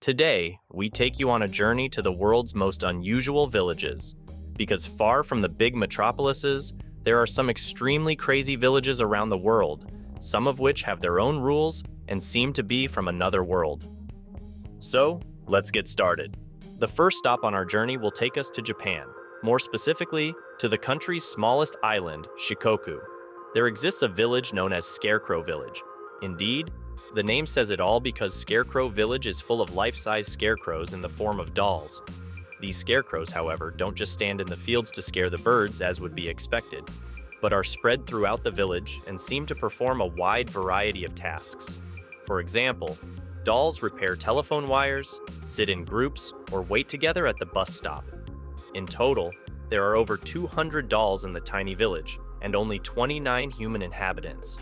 Today, we take you on a journey to the world's most unusual villages. Because far from the big metropolises, there are some extremely crazy villages around the world, some of which have their own rules and seem to be from another world. So, let's get started. The first stop on our journey will take us to Japan, more specifically, to the country's smallest island, Shikoku. There exists a village known as Scarecrow Village. Indeed, the name says it all because Scarecrow Village is full of life-size scarecrows in the form of dolls. These scarecrows, however, don't just stand in the fields to scare the birds as would be expected, but are spread throughout the village and seem to perform a wide variety of tasks. For example, dolls repair telephone wires, sit in groups, or wait together at the bus stop. In total, there are over 200 dolls in the tiny village, and only 29 human inhabitants.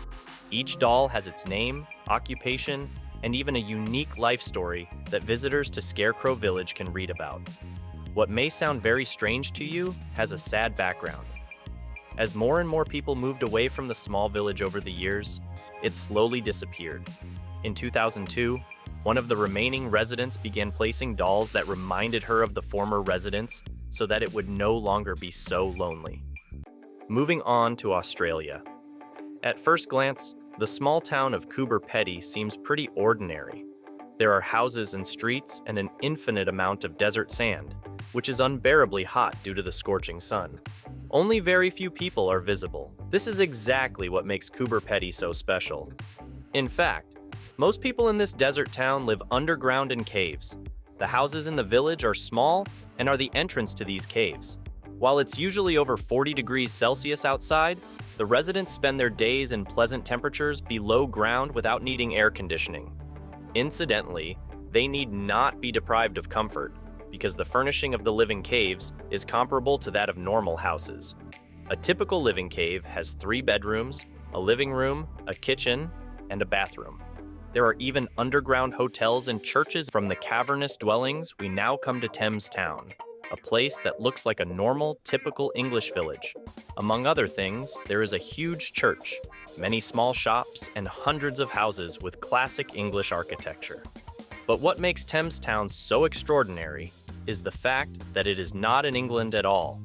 Each doll has its name, occupation, and even a unique life story that visitors to Scarecrow Village can read about. What may sound very strange to you has a sad background. As more and more people moved away from the small village over the years, it slowly disappeared. In 2002, one of the remaining residents began placing dolls that reminded her of the former residents so that it would no longer be so lonely. Moving on to Australia. At first glance, the small town of Coober Pedy seems pretty ordinary. There are houses and streets and an infinite amount of desert sand, which is unbearably hot due to the scorching sun. Only very few people are visible. This is exactly what makes Coober Pedy so special. In fact, most people in this desert town live underground in caves. The houses in the village are small and are the entrance to these caves. While it's usually over 40 degrees Celsius outside, the residents spend their days in pleasant temperatures below ground without needing air conditioning. Incidentally, they need not be deprived of comfort, because the furnishing of the living caves is comparable to that of normal houses. A typical living cave has 3 bedrooms, a living room, a kitchen, and a bathroom. There are even underground hotels and churches. From the cavernous dwellings, we now come to Thames Town, a place that looks like a normal, typical English village. Among other things, there is a huge church, many small shops, and hundreds of houses with classic English architecture. But what makes Thames Town so extraordinary is the fact that it is not in England at all,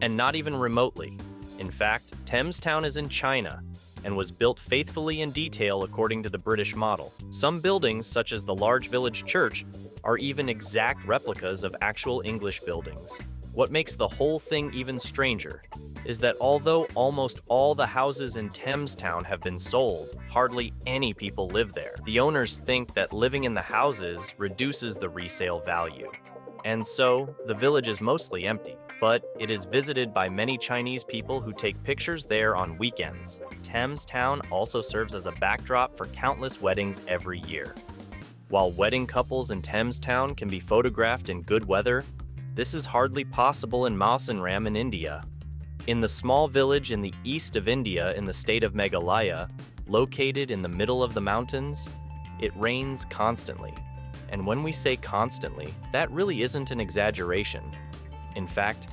and not even remotely. In fact, Thames Town is in China, and was built faithfully in detail according to the British model. Some buildings, such as the large village church, are even exact replicas of actual English buildings. What makes the whole thing even stranger is that although almost all the houses in Thames Town have been sold, hardly any people live there. The owners think that living in the houses reduces the resale value. And so, the village is mostly empty, but it is visited by many Chinese people who take pictures there on weekends. Thames Town also serves as a backdrop for countless weddings every year. While wedding couples in Thames Town can be photographed in good weather, this is hardly possible in Mawsynram in India. In the small village in the east of India in the state of Meghalaya, located in the middle of the mountains, it rains constantly. And when we say constantly, that really isn't an exaggeration. In fact,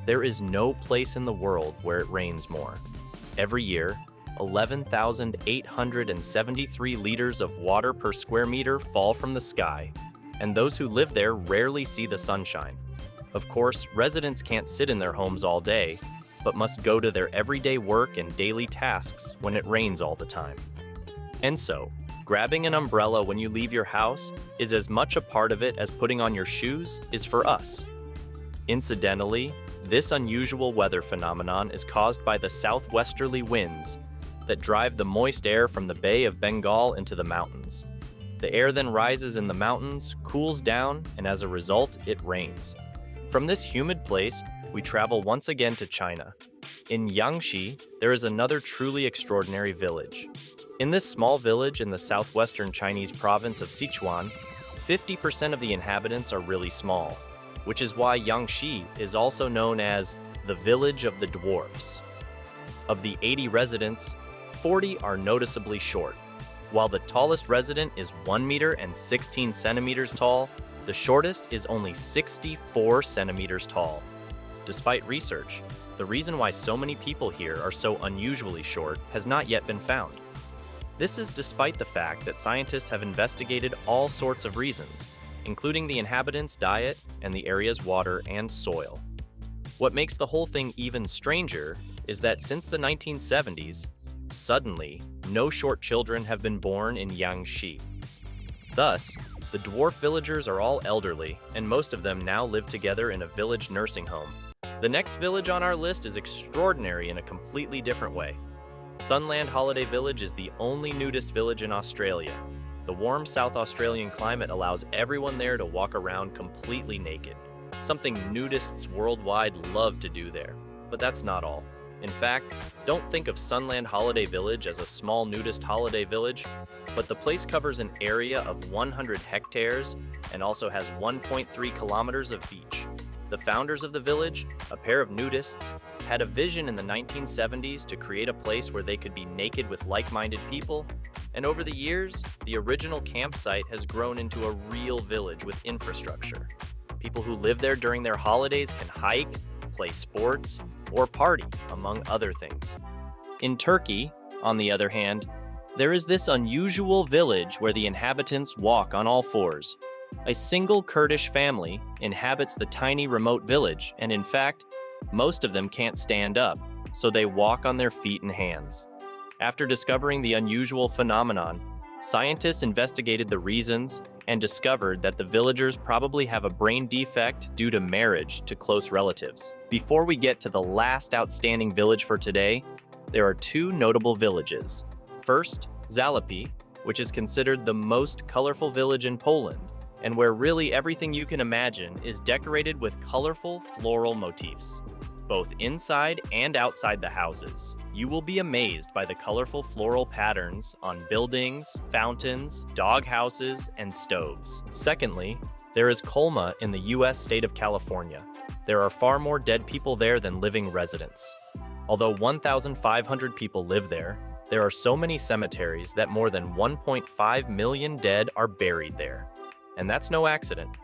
there is no place in the world where it rains more. Every year, 11,873 liters of water per square meter fall from the sky, and those who live there rarely see the sunshine. Of course, residents can't sit in their homes all day, but must go to their everyday work and daily tasks when it rains all the time. And so, grabbing an umbrella when you leave your house is as much a part of it as putting on your shoes is for us. Incidentally, this unusual weather phenomenon is caused by the southwesterly winds that drive the moist air from the Bay of Bengal into the mountains. The air then rises in the mountains, cools down, and as a result, it rains. From this humid place, we travel once again to China. In Yangshi, there is another truly extraordinary village. In this small village in the southwestern Chinese province of Sichuan, 50% of the inhabitants are really small, which is why Yangshi is also known as the Village of the Dwarfs. Of the 80 residents, 40 are noticeably short. While the tallest resident is 1 meter and 16 centimeters tall, the shortest is only 64 centimeters tall. Despite research, the reason why so many people here are so unusually short has not yet been found. This is despite the fact that scientists have investigated all sorts of reasons, including the inhabitants' diet and the area's water and soil. What makes the whole thing even stranger is that since the 1970s, suddenly, no short children have been born in Yangshi. Thus, the dwarf villagers are all elderly, and most of them now live together in a village nursing home. The next village on our list is extraordinary in a completely different way. Sunland Holiday Village is the only nudist village in Australia. The warm South Australian climate allows everyone there to walk around completely naked, something nudists worldwide love to do there. But that's not all. In fact, don't think of Sunland Holiday Village as a small nudist holiday village, but the place covers an area of 100 hectares and also has 1.3 kilometers of beach. The founders of the village, a pair of nudists, had a vision in the 1970s to create a place where they could be naked with like-minded people, and over the years, the original campsite has grown into a real village with infrastructure. People who live there during their holidays can hike, play sports, or party, among other things. In Turkey, on the other hand, there is this unusual village where the inhabitants walk on all fours. A single Kurdish family inhabits the tiny remote village, and in fact, most of them can't stand up, so they walk on their feet and hands. After discovering the unusual phenomenon, scientists investigated the reasons and discovered that the villagers probably have a brain defect due to marriage to close relatives. Before we get to the last outstanding village for today, there are two notable villages. First, Zalapy, which is considered the most colorful village in Poland, and where really everything you can imagine is decorated with colorful floral motifs, both inside and outside the houses. You will be amazed by the colorful floral patterns on buildings, fountains, dog houses, and stoves. Secondly, there is Colma in the US state of California. There are far more dead people there than living residents. Although 1,500 people live there are so many cemeteries that more than 1.5 million dead are buried there. And that's no accident.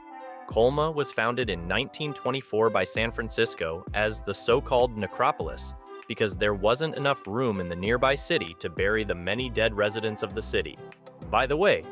Colma was founded in 1924 by San Francisco as the so-called necropolis because there wasn't enough room in the nearby city to bury the many dead residents of the city. By the way,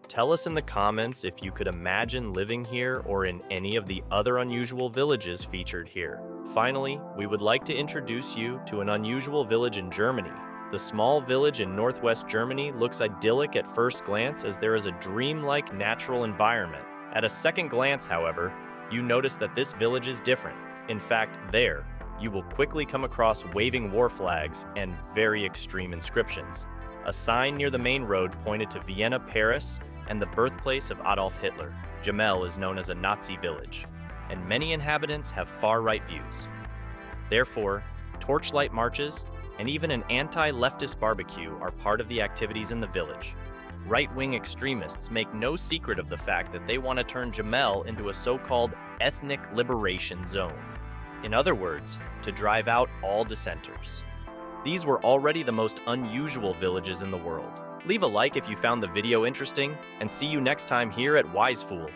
tell us in the comments if you could imagine living here or in any of the other unusual villages featured here. Finally, we would like to introduce you to an unusual village in Germany. The small village in northwest Germany looks idyllic at first glance as there is a dreamlike natural environment. At a second glance, however, you notice that this village is different. In fact, there, you will quickly come across waving war flags and very extreme inscriptions. A sign near the main road pointed to Vienna, Paris, and the birthplace of Adolf Hitler. Jemel is known as a Nazi village, and many inhabitants have far-right views. Therefore, torchlight marches and even an anti-leftist barbecue are part of the activities in the village. Right-wing extremists make no secret of the fact that they want to turn Jemel into a so-called ethnic liberation zone. In other words, to drive out all dissenters. These were already the most unusual villages in the world. Leave a like if you found the video interesting, and see you next time here at Wise Fool.